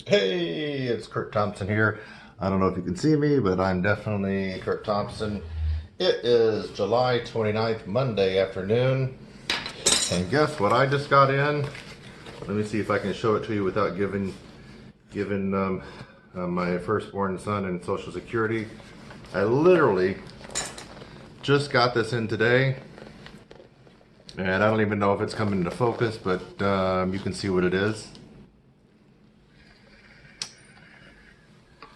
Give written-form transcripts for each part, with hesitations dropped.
Hey, it's Kurt Thompson here. I don't know if you can see me, but I'm definitely Kurt Thompson. It is July 29th, Monday afternoon. And guess what I just got in? Let me see if I can show it to you without giving my firstborn son and Social Security. I literally just got this in today. And I don't even know if it's coming into focus, but you can see what it is.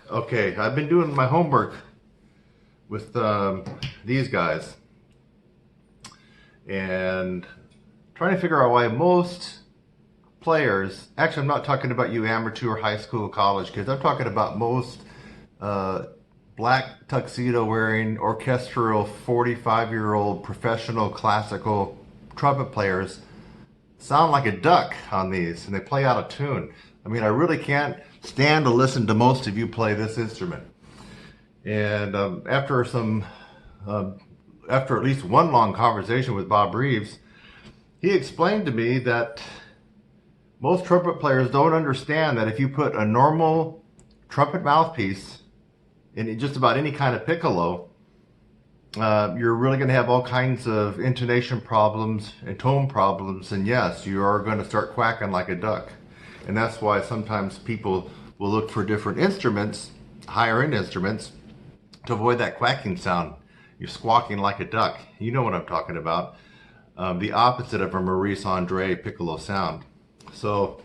Okay, I've been doing my homework with these guys and trying to figure out why most players, actually I'm not talking about you amateur, high school, college kids, I'm talking about most black tuxedo wearing orchestral 45-year-old professional classical trumpet players sound like a duck on these, and they play out of tune. I mean, I really can't stand to listen to most of you play this instrument. And after at least one long conversation with Bob Reeves, he explained to me that most trumpet players don't understand that if you put a normal trumpet mouthpiece in just about any kind of piccolo, you're really going to have all kinds of intonation problems and tone problems, and yes, you are going to start quacking like a duck. And that's why sometimes people will look for different instruments, higher end instruments, to avoid that quacking sound. You're squawking like a duck. You know what I'm talking about. The opposite of a Maurice Andre piccolo sound. So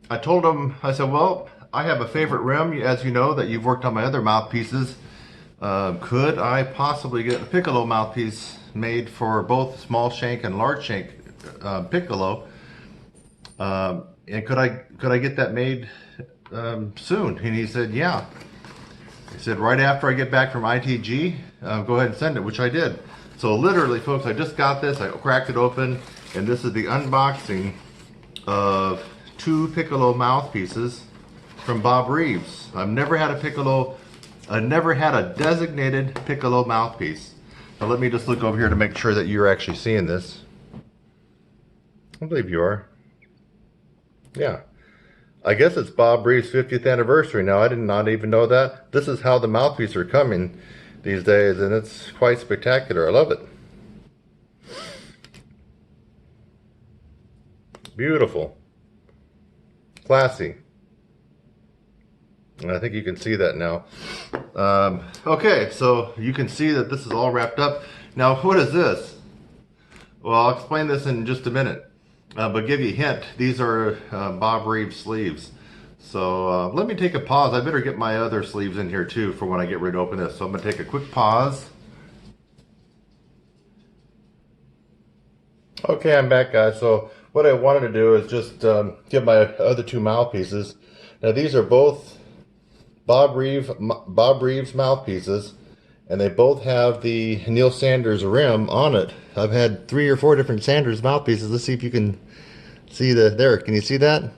I told him, I said, well, I have a favorite rim, as you know, that you've worked on my other mouthpieces. Could I possibly get a piccolo mouthpiece made for both small shank and large shank piccolo? And could I get that made soon? And he said, yeah. He said, right after I get back from ITG, go ahead and send it, which I did. So literally, folks, I just got this. I cracked it open, and this is the unboxing of 2 piccolo mouthpieces from Bob Reeves. I've never had a designated piccolo mouthpiece. Now let me just look over here to make sure that you're actually seeing this. I believe you are. Yeah. I guess it's Bob Reeves' 50th anniversary now. I did not even know that. This is how the mouthpieces are coming these days, and it's quite spectacular. I love it. Beautiful. Classy. And I think you can see that now. Okay, so you can see that this is all wrapped up. Now, what is this? Well, I'll explain this in just a minute. But give you a hint, these are Bob Reeves sleeves. So let me take a pause. I better get my other sleeves in here too for when I get ready to open this. So I'm going to take a quick pause. Okay, I'm back, guys. So what I wanted to do is just get my other 2 mouthpieces. Now these are both Bob Reeves mouthpieces, and they both have the Neil Sanders rim on it. I've had 3 or 4 different Sanders mouthpieces. Let's see if you can see there. Can you see that?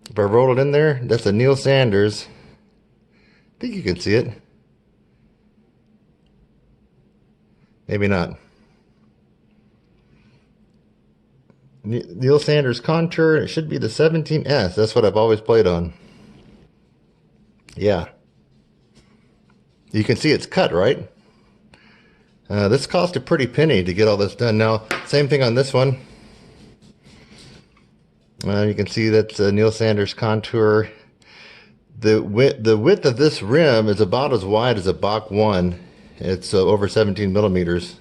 If I roll it in there, that's a Neil Sanders. I think you can see it. Maybe not. Neil Sanders Contour. It should be the 17S. That's what I've always played on. Yeah. You can see it's cut, right? This cost a pretty penny to get all this done. Now, same thing on this one. You can see that's Neil Sanders Contour. The width of this rim is about as wide as a Bach 1. It's over 17 millimeters.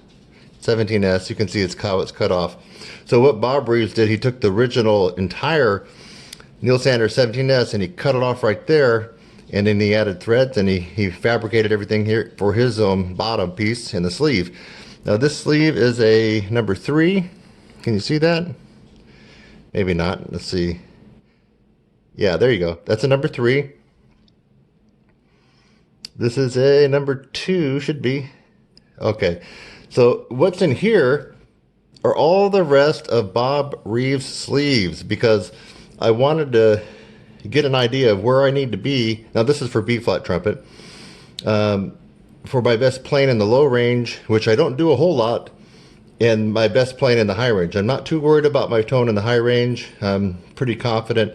17S. You can see it's how it's cut off. So what Bob Reeves did, he took the original entire Neil Sanders 17S and he cut it off right there. And then he added threads and he fabricated everything here for his bottom piece in the sleeve. Now this sleeve is a number 3. Can you see that? Maybe not. Let's see. Yeah, there you go. That's a number 3. This is a number 2, should be. Okay. So what's in here are all the rest of Bob Reeves' sleeves, because I wanted to get an idea of where I need to be. Now this is for B-flat trumpet. For my best playing in the low range, which I don't do a whole lot, and my best playing in the high range. I'm not too worried about my tone in the high range. I'm pretty confident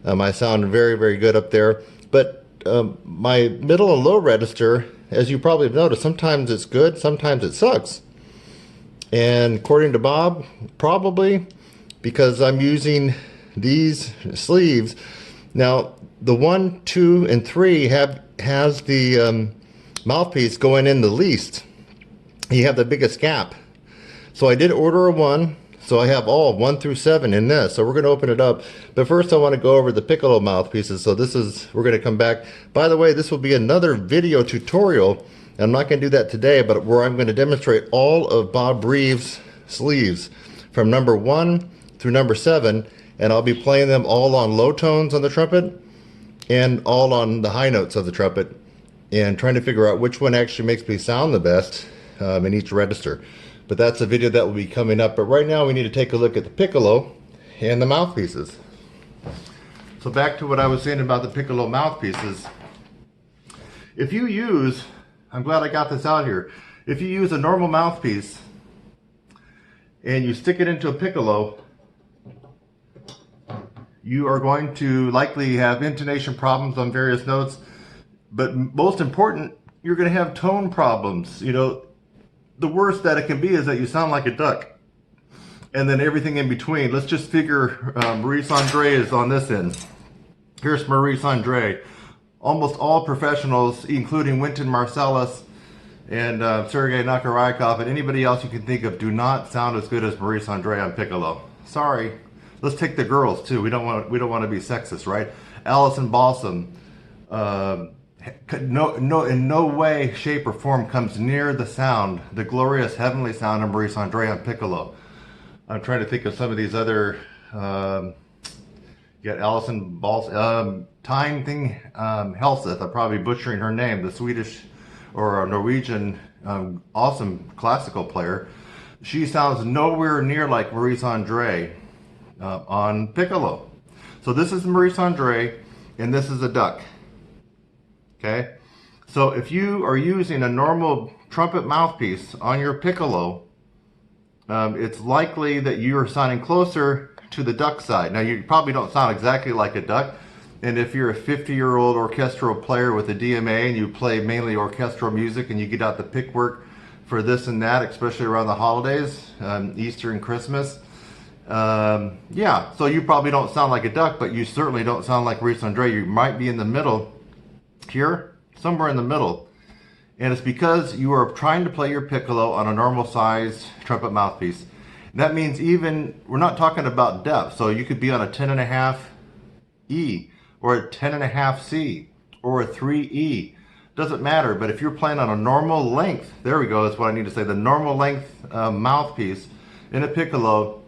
I sound very, very good up there. But my middle and low register, as you probably have noticed, sometimes it's good, sometimes it sucks. And according to Bob, probably because I'm using these sleeves. Now, the 1, 2, and 3 has the mouthpiece going in the least. You have the biggest gap. So I did order a 1. So I have all 1 through 7 in this. So we're going to open it up. But first I want to go over the Piccolo mouthpieces. So we're going to come back. By the way, this will be another video tutorial. I'm not going to do that today, but where I'm going to demonstrate all of Bob Reeves' sleeves from number 1 through number 7. And I'll be playing them all on low tones on the trumpet and all on the high notes of the trumpet, and trying to figure out which one actually makes me sound the best in each register. But that's a video that will be coming up. But right now we need to take a look at the piccolo and the mouthpieces. So back to what I was saying about the piccolo mouthpieces. If you use, I'm glad I got this out here, if you use a normal mouthpiece and you stick it into a piccolo, you are going to likely have intonation problems on various notes, but most important, you're going to have tone problems. You know, the worst that it can be is that you sound like a duck, and then everything in between. Let's just figure Maurice Andre is on this end. Here's Maurice Andre. Almost all professionals, including Wynton Marsalis and Sergei Nakarikov and anybody else you can think of, do not sound as good as Maurice Andre on piccolo. Sorry. Let's take the girls too. We don't want to be sexist, right? Alison Balsam, in no way, shape, or form comes near the sound, the glorious heavenly sound of Maurice Andre on piccolo. I'm trying to think of some of these other. You got Alison Balsam, Time Thing Helseth. I'm probably butchering her name. The Swedish or Norwegian awesome classical player. She sounds nowhere near like Maurice Andre on piccolo. So this is Maurice Andre, and this is a duck. Okay, so if you are using a normal trumpet mouthpiece on your piccolo, it's likely that you are sounding closer to the duck side. Now you probably don't sound exactly like a duck, and if you're a 50-year-old orchestral player with a DMA and you play mainly orchestral music and you get out the pick work for this and that, especially around the holidays, Easter and Christmas, yeah, so you probably don't sound like a duck, but you certainly don't sound like Maurice Andre. You might be in the middle here, somewhere in the middle, and it's because you are trying to play your piccolo on a normal sized trumpet mouthpiece. That means even, we're not talking about depth, so you could be on a 10.5 E or a 10.5 C or a 3E, doesn't matter. But if you're playing on a normal length, there we go, that's what I need to say, the normal length mouthpiece in a piccolo,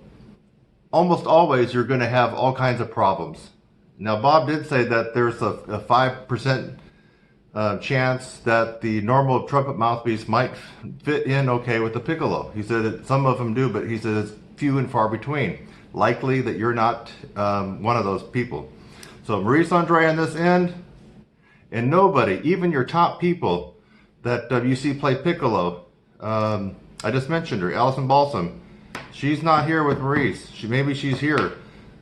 almost always you're going to have all kinds of problems. Now Bob did say that there's a 5% chance that the normal trumpet mouthpiece might fit in okay with the piccolo. He said that some of them do, but he says it's few and far between. Likely that you're not one of those people. So Maurice Andre on this end, and nobody, even your top people that you see play piccolo, I just mentioned her, Alison Balsam. She's not here with Maurice. Maybe she's here.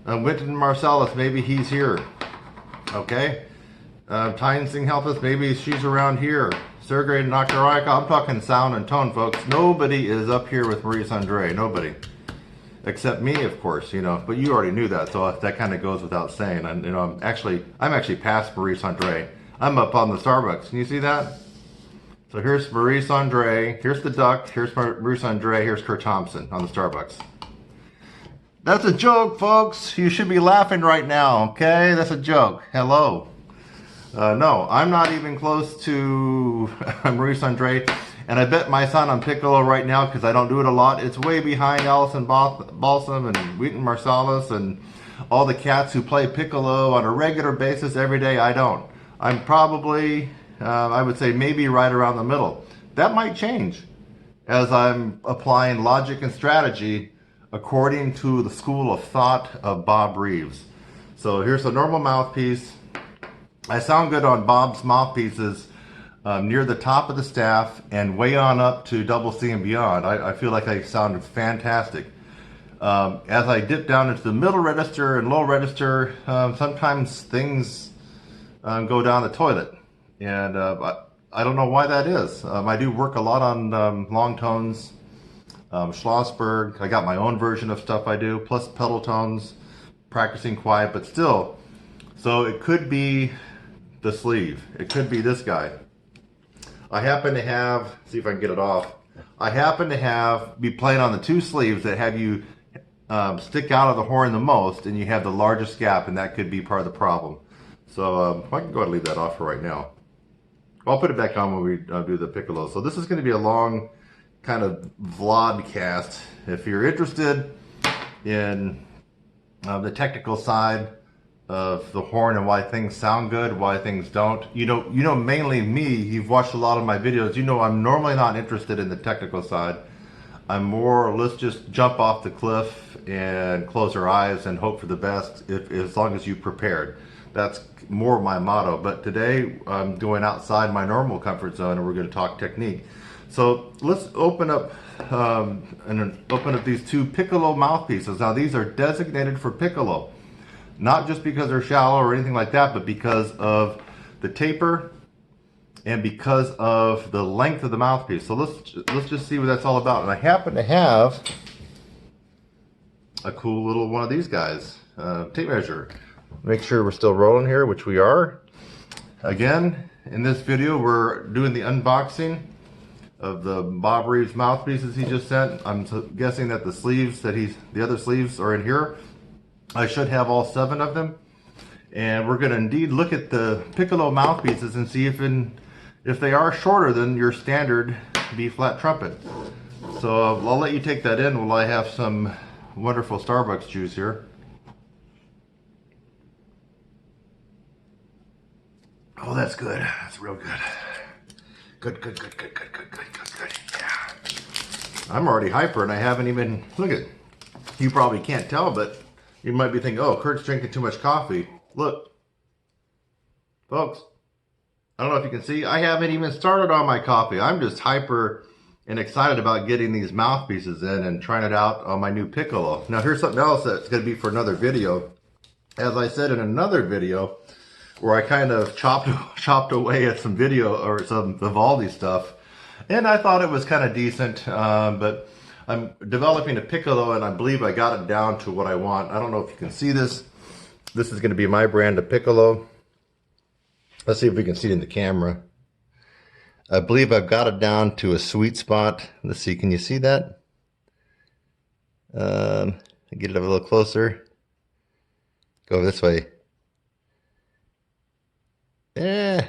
Wynton Marsalis, maybe he's here. Okay? Tyne Singh Helpeth, maybe she's around here. Sergei Nakarikov, I'm talking sound and tone, folks. Nobody is up here with Maurice Andre. Nobody. Except me, of course, you know. But you already knew that, so that kind of goes without saying. And, you know, I'm actually past Maurice Andre. I'm up on the Starbucks. Can you see that? So here's Maurice Andre, here's the duck, here's Maurice Andre, here's Kurt Thompson on the Starbucks. That's a joke, folks. You should be laughing right now, okay? That's a joke. Hello. No, I'm not even close to Maurice Andre, and I bet my son on piccolo right now, because I don't do it a lot, it's way behind Alison Balsam and Wynton Marsalis and all the cats who play piccolo on a regular basis every day. I don't. I'm probably... I would say maybe right around the middle. That might change as I'm applying logic and strategy according to the school of thought of Bob Reeves. So here's a normal mouthpiece. I sound good on Bob's mouthpieces near the top of the staff and way on up to double C and beyond. I feel like I sound fantastic. As I dip down into the middle register and low register, sometimes things go down the toilet. And I don't know why that is. I do work a lot on long tones, Schlossberg. I got my own version of stuff I do, plus pedal tones, practicing quiet, but still. So it could be the sleeve. It could be this guy. I happen to have, see if I can get it off. I happen to be playing on the two sleeves that have you stick out of the horn the most, and you have the largest gap, and that could be part of the problem. So I can go ahead and leave that off for right now. I'll put it back on when we do the piccolo. So this is going to be a long kind of vlogcast. If you're interested in the technical side of the horn and why things sound good, why things don't. You know mainly me, you've watched a lot of my videos, you know I'm normally not interested in the technical side. I'm more, let's just jump off the cliff and close our eyes and hope for the best as long as you prepared. That's more my motto. But today I'm going outside my normal comfort zone and we're going to talk technique. So let's open up these two piccolo mouthpieces. Now these are designated for piccolo. Not just because they're shallow or anything like that, but because of the taper and because of the length of the mouthpiece. So let's just see what that's all about. And I happen to have a cool little one of these guys, tape measure. Make sure we're still rolling here, which we are. Again, in this video, we're doing the unboxing of the Bob Reeves mouthpieces he just sent. I'm guessing that the sleeves the other sleeves are in here. I should have all 7 of them, and we're going to indeed look at the piccolo mouthpieces and see if they are shorter than your standard B flat trumpet. So I'll let you take that in while I have some wonderful Starbucks juice here. Oh, that's good. That's real good. Good. Yeah. I'm already hyper, and I haven't even look at. You probably can't tell, but you might be thinking, oh, Kurt's drinking too much coffee. Look, folks, I don't know if you can see, I haven't even started on my coffee. I'm just hyper and excited about getting these mouthpieces in and trying it out on my new piccolo. Now here's something else that's going to be for another video. As I said in another video, where I kind of chopped away at some video or some Vivaldi stuff, and I thought it was kind of decent, but I'm developing a piccolo and I believe I got it down to what I want. I don't know if you can see this. This is going to be my brand of piccolo. Let's see if we can see it in the camera. I believe I've got it down to a sweet spot. Let's see, can you see that? Get it a little closer. Go this way. You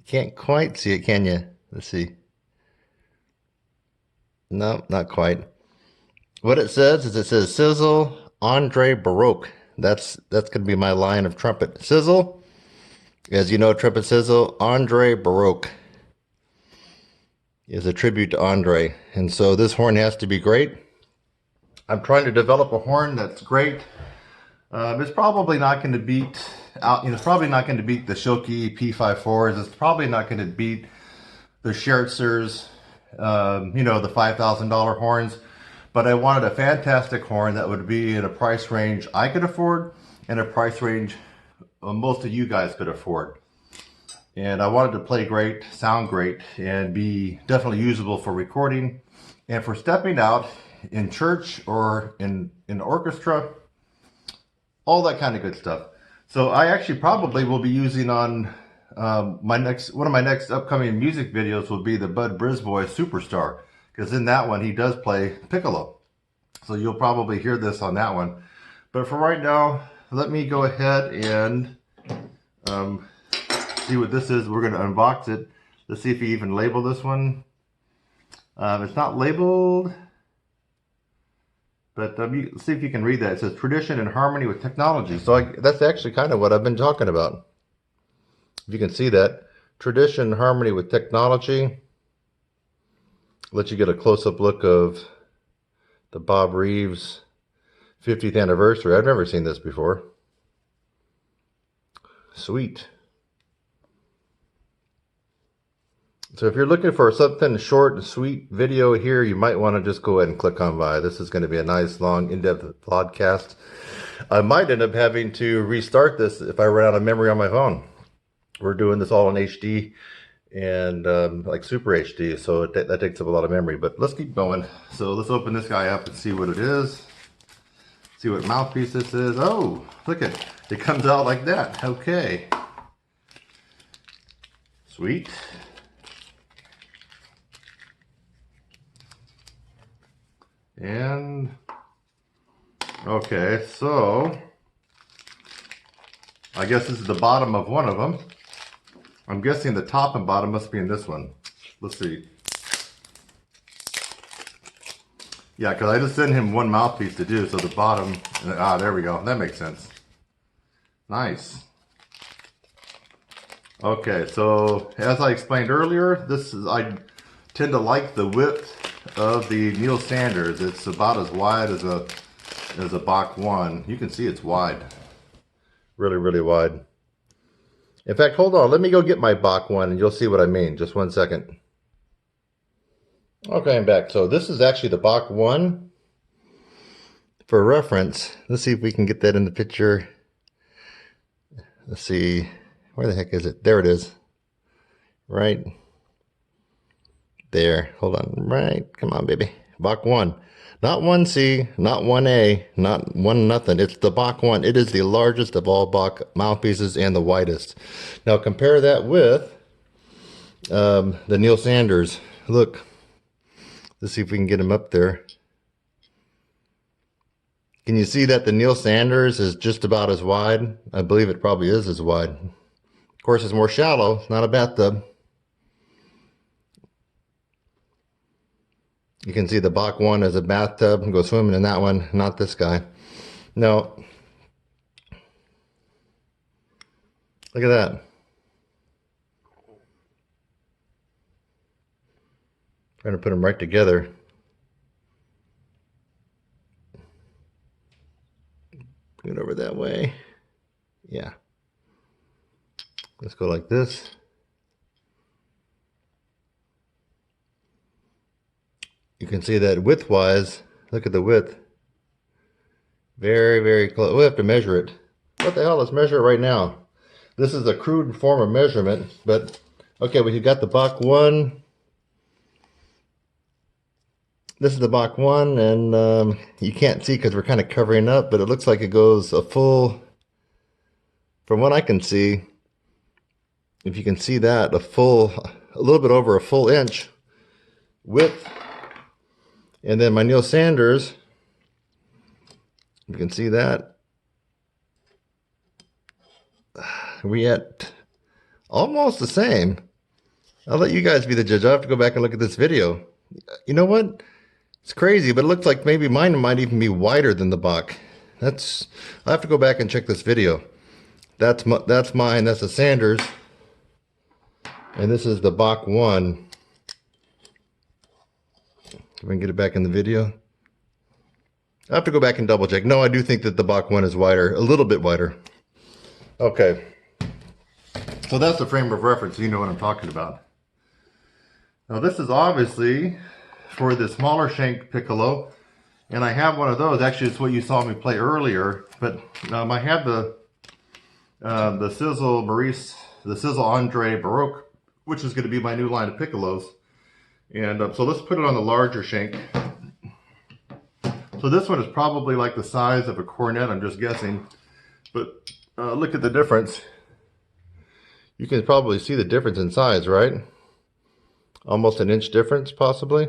can't quite see it, can you? Let's see. No, not quite. What it says is Sizzle Andre Baroque. That's going to be my line of trumpet. Sizzle, as you know, Trumpet Sizzle, Andre Baroque is a tribute to Andre. And so this horn has to be great. I'm trying to develop a horn that's great. It's probably not going to beat out. It's probably not going to beat the Schilke P54s. It's probably not going to beat the Scherzers. The $5,000 horns, but I wanted a fantastic horn that would be in a price range I could afford and a price range most of you guys could afford. And I wanted to play great, sound great, and be definitely usable for recording and for stepping out in church or in orchestra, all that kind of good stuff. So I actually probably will be using on one of my next upcoming music videos will be the Bud Brisbois Superstar, because in that one he does play piccolo. So you'll probably hear this on that one. But for right now, let me go ahead and see what this is. We're going to unbox it. Let's see if you even label this one. It's not labeled, but see if you can read that. It says Tradition in Harmony with Technology. So that's actually kind of what I've been talking about. If you can see that. Tradition in Harmony with Technology. Let you get a close-up look of the Bob Reeves 50th anniversary. I've never seen this before. Sweet. So if you're looking for something short and sweet video here, you might want to just go ahead and click on by. This is going to be a nice, long, in-depth podcast. I might end up having to restart this if I run out of memory on my phone. We're doing this all in HD and like Super HD, so that takes up a lot of memory. But let's keep going. So let's open this guy up and see what it is. See what mouthpiece this is. Oh, look at it. It comes out like that. Okay. Sweet. And okay, so I guess this is the bottom of one of them. I'm guessing the top and bottom must be in this one. Let's see. Yeah, because I just sent him one mouthpiece to do, so the bottom, there we go. That makes sense. Nice. Okay, so as I explained earlier, I tend to like the width of the Neil Sanders. It's about as wide as a Bach 1. You can see it's wide. Really, really wide. In fact, hold on. Let me go get my Bach 1 and you'll see what I mean. Just one second. Okay, I'm back. So this is actually the Bach 1. For reference, let's see if we can get that in the picture. Let's see. Where the heck is it? There it is. Right there. Hold on. Right. Come on, baby. Bach 1. Not 1C, not 1A, not 1 nothing. It's the Bach 1. It is the largest of all Bach mouthpieces and the widest. Now compare that with the Neil Sanders. Look. Let's see if we can get him up there. Can you see that the Neil Sanders is just about as wide? I believe it probably is as wide. Of course, it's more shallow. It's not a bathtub. You can see the Bach 1 as a bathtub and go swimming in that one, not this guy. No. Look at that. Trying to put them right together. Bring it over that way. Yeah. Let's go like this. You can see that width-wise, look at the width. Very, very close. We'll have to measure it. What the hell? Let's measure it right now. This is a crude form of measurement, but okay, we've got the Bach 1. This is the Bach 1, and you can't see because we're kind of covering up, but it looks like it goes a full, from what I can see, if you can see that, a little bit over a full inch width. And then my Neil Sanders, you can see that. We at almost the same. I'll let you guys be the judge. I'll have to go back and look at this video. You know what? It's crazy, but it looks like maybe mine might even be wider than the Bach. I'll have to go back and check this video. That's mine. That's the Sanders. And this is the Bach 1. If I can get it back in the video. I have to go back and double check. No, I do think that the Bach 1 is wider, a little bit wider. Okay. So that's the frame of reference. You know what I'm talking about. Now this is obviously for the smaller Shank piccolo. And I have one of those. Actually, it's what you saw me play earlier. But I have the Sizzle Maurice, the Sizzle Andre Baroque, which is going to be my new line of piccolos. And so let's put it on the larger Shank. So this one is probably like the size of a cornet, I'm just guessing. But look at the difference. You can probably see the difference in size, right? Almost an inch difference, possibly.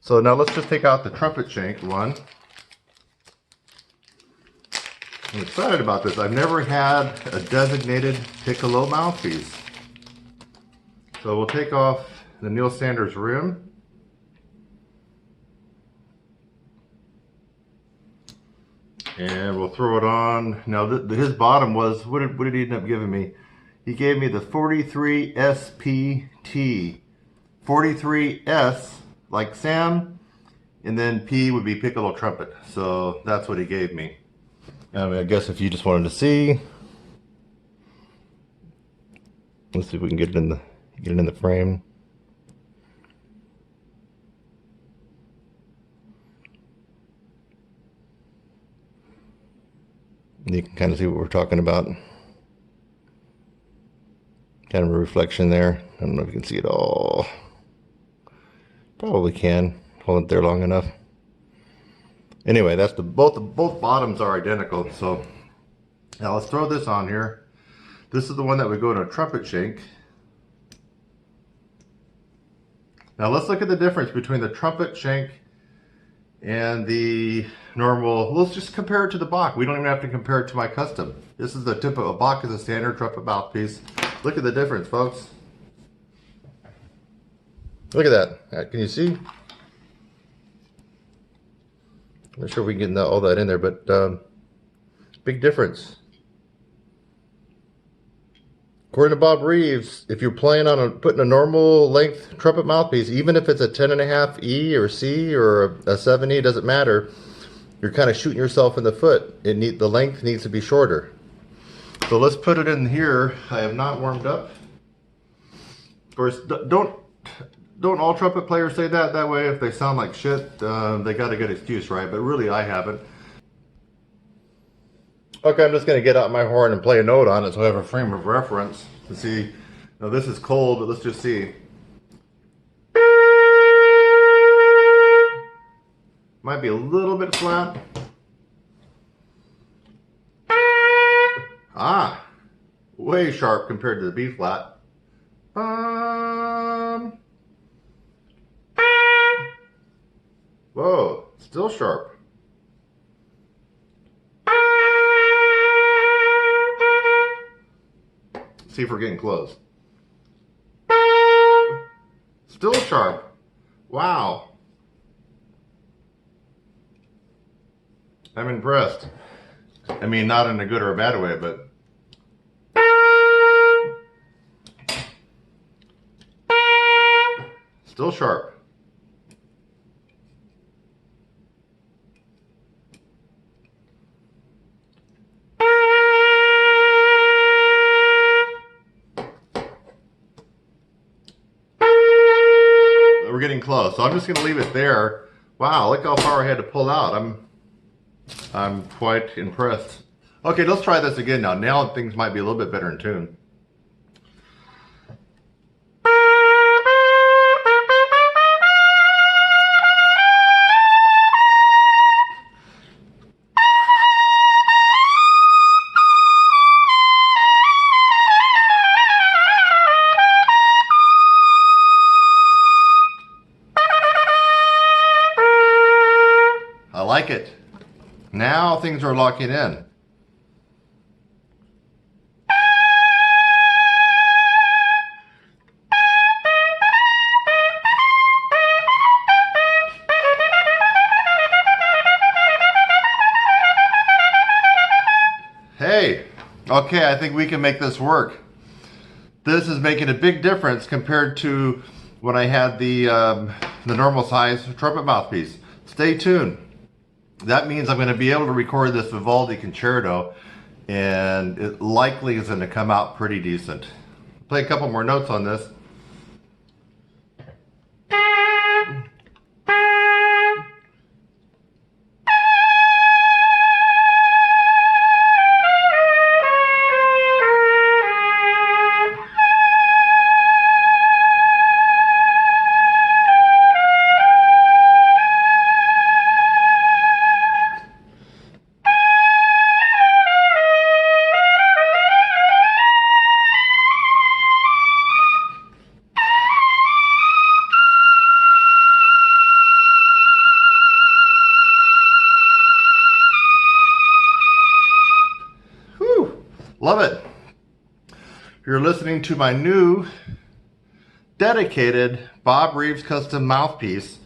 So now let's just take out the trumpet Shank one. I'm excited about this. I've never had a designated piccolo mouthpiece. So we'll take off the Neil Sanders rim. And we'll throw it on. Now his bottom was, what did he end up giving me? He gave me the 43 SPT. 43S, like Sam, and then P would be piccolo trumpet. So that's what he gave me. I guess if you just wanted to see. Let's see if we can get it in the, Get it in the frame. You can kind of see what we're talking about. Kind of a reflection there. I don't know if you can see it all. Probably can. Hold it there long enough. Anyway, that's both bottoms are identical. So now let's throw this on here. This is the one that would go in a trumpet shank. Now let's look at the difference between the trumpet shank and the normal. Let's just compare it to the Bach. We don't even have to compare it to my custom. This is the tip of a Bach is a standard trumpet mouthpiece. Look at the difference, folks. Look at that. Can you see? I'm not sure if we can get all that in there, but big difference. According to Bob Reeves, if you're playing on putting a normal length trumpet mouthpiece, even if it's a 10.5 E or C or a 7E, doesn't matter. You're kind of shooting yourself in the foot. The length needs to be shorter. So let's put it in here. I have not warmed up. Of course, don't all trumpet players say that? That way, if they sound like shit, they got a good excuse, right? But really, I haven't. Okay, I'm just going to get out my horn and play a note on it so I have a frame of reference to see. Now this is cold, but let's just see. Might be a little bit flat. Ah, way sharp compared to the B flat. Whoa, still sharp. See if we're getting close. Still sharp. Wow. I'm impressed. I mean, not in a good or a bad way, but still sharp. We're getting close, so I'm just going to leave it there. Wow, look how far I had to pull out. I'm quite impressed. Okay, let's try this again now. Now things might be a little bit better in tune. I like it. Now things are locking in. Hey, okay, I think we can make this work. This is making a big difference compared to when I had the normal size trumpet mouthpiece. Stay tuned. That means I'm going to be able to record this Vivaldi concerto, and it likely is going to come out pretty decent. Play a couple more notes on this. Love it. You're listening to my new dedicated Bob Reeves custom mouthpiece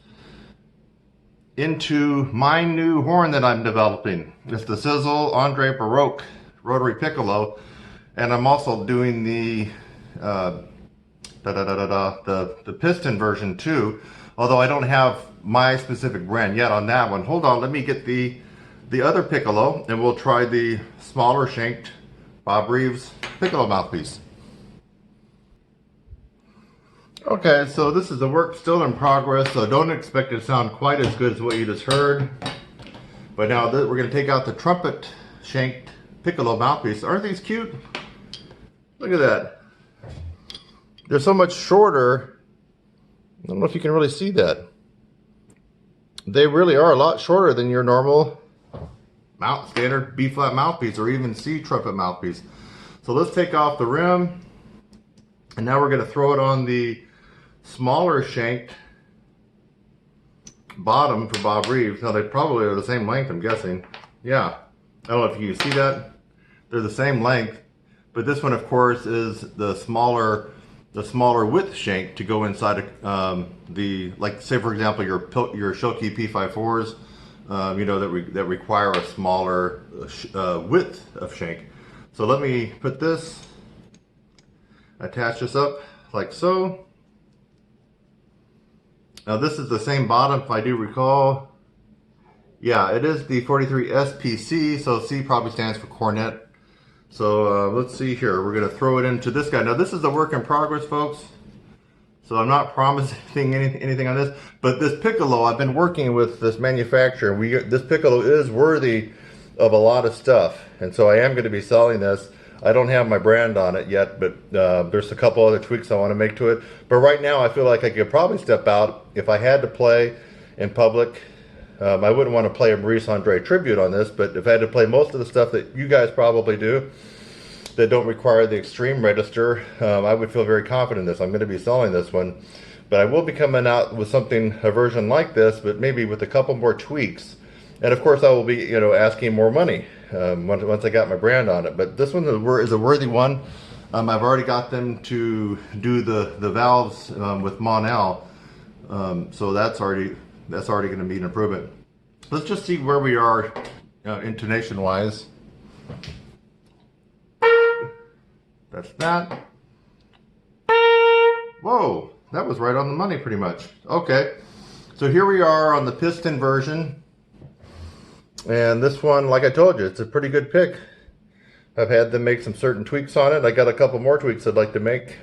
into my new horn that I'm developing. It's the Sizzle Andre Baroque rotary piccolo, and I'm also doing the piston version too, although I don't have my specific brand yet on that one. Hold on, let me get the other piccolo and we'll try the smaller shanked Bob Reeves piccolo mouthpiece. Okay, so this is the work still in progress, so don't expect it to sound quite as good as what you just heard. But now we're going to take out the trumpet shanked piccolo mouthpiece. Aren't these cute? Look at that. They're so much shorter. I don't know if you can really see that. They really are a lot shorter than your normal standard B flat mouthpiece or even C trumpet mouthpiece. So let's take off the rim, and now we're going to throw it on the smaller shanked bottom for Bob Reeves. Now they probably are the same length, I'm guessing. Yeah, I don't know if you can see that. They're the same length, but this one, of course, is the smaller width shank to go inside the, like, say for example, your Schilke P54s, you know, that require a smaller width of shank. So let me put this, attach this up like so. Now this is the same bottom, if I do recall. Yeah, it is the 43 SPC, so C probably stands for cornet. So let's see here, we're going to throw it into this guy. Now this is a work in progress, folks, so I'm not promising anything on this, but this piccolo, I've been working with this manufacturer. This piccolo is worthy of a lot of stuff, and so I am going to be selling this. I don't have my brand on it yet, but there's a couple other tweaks I want to make to it. But right now I feel like I could probably step out if I had to play in public. I wouldn't want to play a Maurice Andre tribute on this, but if I had to play most of the stuff that you guys probably do that don't require the extreme register, I would feel very confident in this. I'm going to be selling this one, but I will be coming out with something, a version like this, but maybe with a couple more tweaks. And of course I will be, you know, asking more money once I got my brand on it. But this one is a worthy one. I've already got them to do the valves with Monel, so that's already going to be an improvement. Let's just see where we are intonation wise. That's that. Whoa, that was right on the money pretty much. Okay, so here we are on the piston version. And this one, like I told you, it's a pretty good pick. I've had them make some certain tweaks on it. I got a couple more tweaks I'd like to make,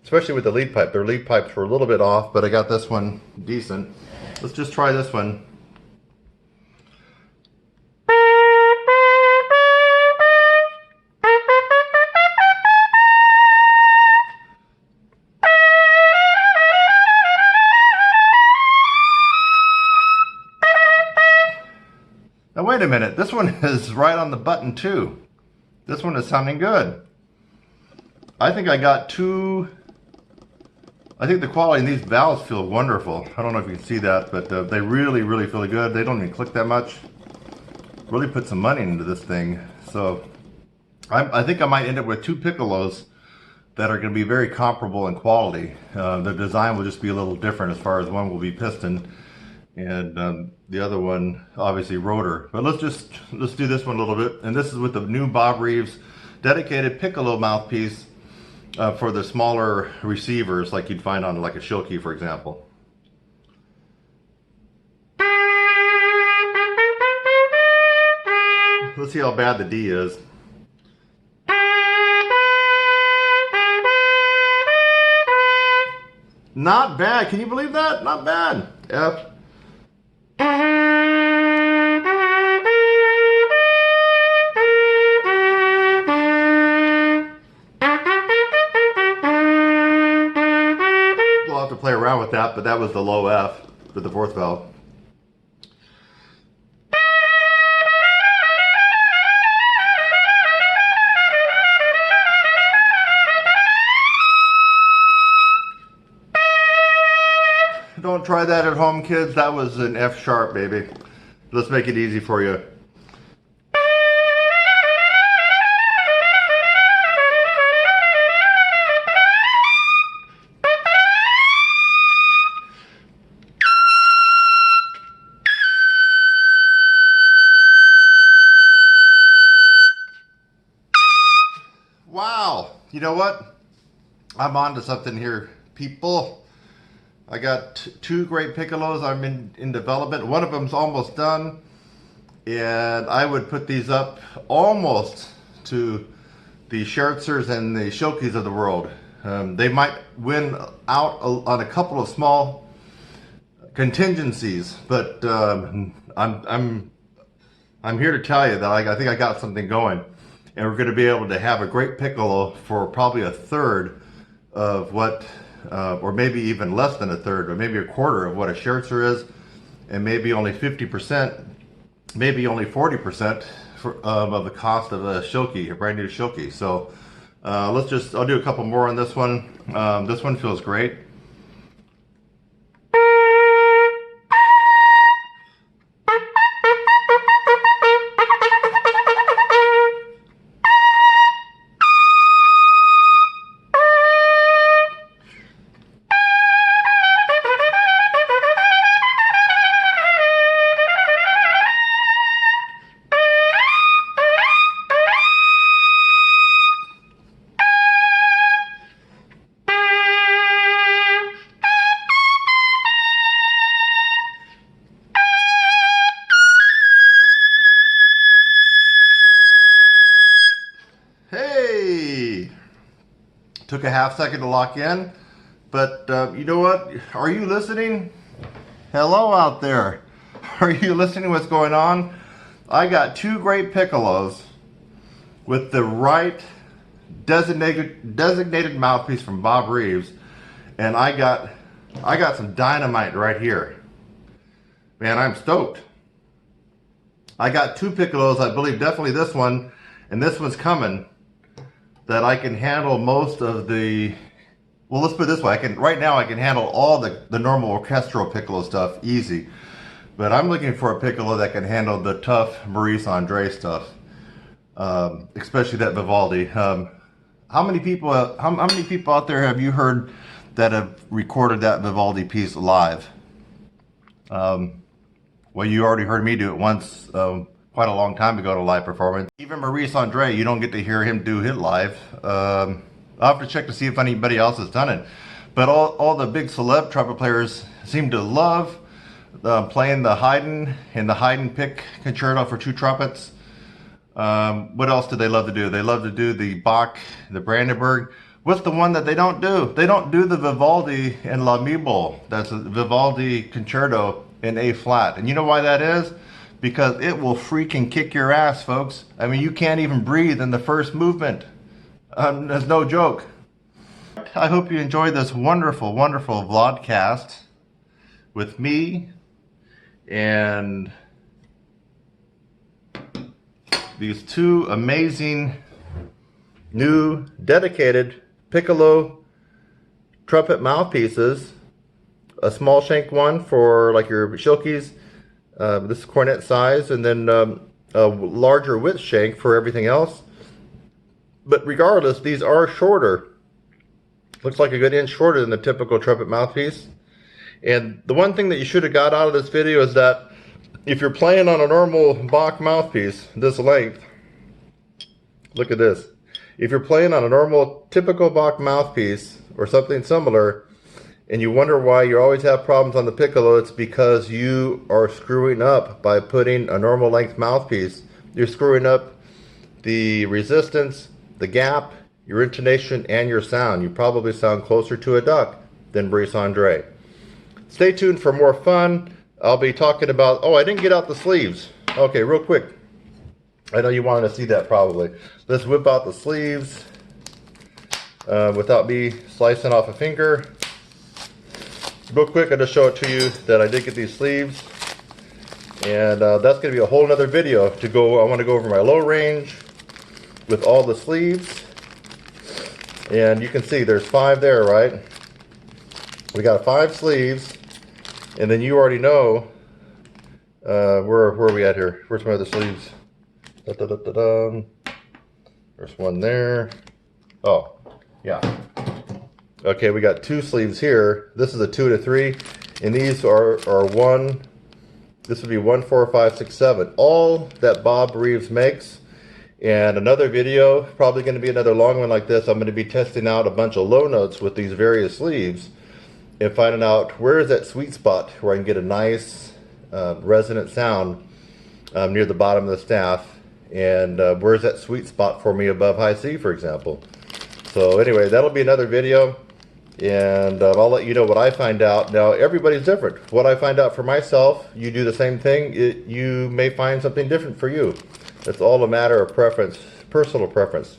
especially with the lead pipe. Their lead pipes were a little bit off, but I got this one decent. Let's just try this one. Now wait a minute, this one is right on the button too. This one is sounding good. I think I got I think the quality in these valves feel wonderful. I don't know if you can see that, but they really feel good. They don't even click that much. Really put some money into this thing. So I think I might end up with two piccolos that are going to be very comparable in quality. The design will just be a little different as far as one will be piston and the other one obviously rotor. But let's do this one a little bit. And this is with the new Bob Reeves dedicated piccolo mouthpiece for the smaller receivers like you'd find on like a Schilke, for example. Let's see how bad the D is. Not bad. Can you believe that? Not bad. F. We'll have to play around with that, but that was the low F for the fourth valve. Don't try that at home, kids. That was an F sharp, baby. Let's make it easy for you. Wow. You know what? I'm on to something here, people. I got two great piccolos I'm in development. One of them's almost done, and I would put these up almost to the Scherzers and the Schilkes of the world. They might win out on a couple of small contingencies, but I'm here to tell you that I think I got something going, and we're going to be able to have a great piccolo for probably a third of what, or maybe even less than a third, or maybe a quarter of what a Scherzer is, and maybe only 50%, maybe only 40% of the cost of a Schilke, a brand new Schilke. So I'll do a couple more on this one. This one feels great. Hey! Took a half second to lock in, but you know what? Are you listening? Hello out there. Are you listening to what's going on? I got two great piccolos with the right designated mouthpiece from Bob Reeves, and I got some dynamite right here. Man, I'm stoked. I got two piccolos, I believe definitely this one, and this one's coming, that I can handle most of the, well, let's put it this way, right now I can handle all the normal orchestral piccolo stuff easy, but I'm looking for a piccolo that can handle the tough Maurice Andre stuff, especially that Vivaldi. How many people out there have you heard that have recorded that Vivaldi piece live? Well, you already heard me do it once, quite a long time ago at a live performance. Even Maurice Andre, you don't get to hear him do it live. I'll have to check to see if anybody else has done it. But all the big celeb trumpet players seem to love playing the Haydn and the Haydn pick concerto for two trumpets. What else do they love to do? They love to do the Bach, the Brandenburg. What's the one that they don't do? They don't do the Vivaldi and La Mibel. That's a Vivaldi concerto in A flat. And you know why that is? Because it will freaking kick your ass, folks. I mean, you can't even breathe in the first movement. There's no joke. I hope you enjoyed this wonderful, wonderful vlogcast with me and these two amazing new dedicated Piccolo trumpet mouthpieces. A small shank one for like your Schilkes. This is cornet size, and then a larger width shank for everything else. But regardless, these are shorter. Looks like a good inch shorter than the typical trumpet mouthpiece. And the one thing that you should have got out of this video is that if you're playing on a normal Bach mouthpiece, this length, look at this. If you're playing on a normal, typical Bach mouthpiece or something similar, and you wonder why you always have problems on the piccolo, it's because you are screwing up by putting a normal length mouthpiece. You're screwing up the resistance, the gap, your intonation, and your sound. You probably sound closer to a duck than Maurice Andre. Stay tuned for more fun. I'll be talking about, oh, I didn't get out the sleeves. Okay, real quick. I know you wanted to see that probably. Let's whip out the sleeves without me slicing off a finger. Real quick, I'll just show it to you that I did get these sleeves. And that's going to be a whole nother video to go. I want to go over my low range with all the sleeves. And you can see there's 5 there, right? We got 5 sleeves. And then you already know, where are we at here? Where's my other sleeves? Da, da, da, da, da. There's one there. Oh, yeah. Okay, we got 2 sleeves here. This is a 2 to 3, and these are 1. This would be 1, 4, 5, 6, 7. All that Bob Reeves makes. And another video, probably going to be another long one like this. I'm going to be testing out a bunch of low notes with these various sleeves and finding out where is that sweet spot where I can get a nice resonant sound near the bottom of the staff, and where's that sweet spot for me above high C, for example. So anyway, that'll be another video, and I'll let you know what I find out. Now, everybody's different. What I find out for myself, you do the same thing, you may find something different for you. It's all a matter of preference, personal preference.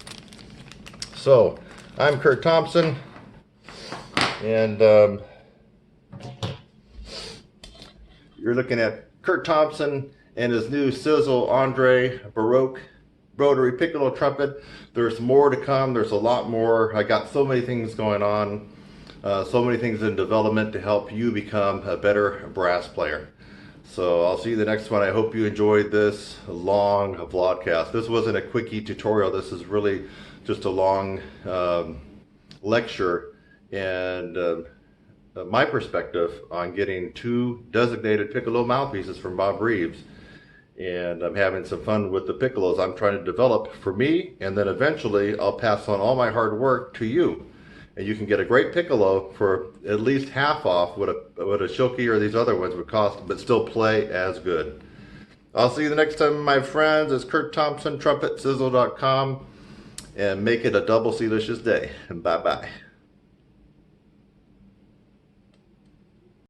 So, I'm Kurt Thompson, and you're looking at Kurt Thompson and his new Sizzle Andre Baroque rotary piccolo trumpet. There's more to come. There's a lot more. I got so many things going on, so many things in development to help you become a better brass player. So I'll see you the next one. I hope you enjoyed this long vlogcast. This wasn't a quickie tutorial. This is really just a long lecture and my perspective on getting 2 designated piccolo mouthpieces from Bob Reeves. And I'm having some fun with the piccolos I'm trying to develop for me, and then eventually I'll pass on all my hard work to you. And you can get a great piccolo for at least half off what a Shoki or these other ones would cost, but still play as good. I'll see you the next time, my friends. It's Kurt Thompson, TRUMPETSIZZLE.com, and make it a double delicious day. Bye-bye.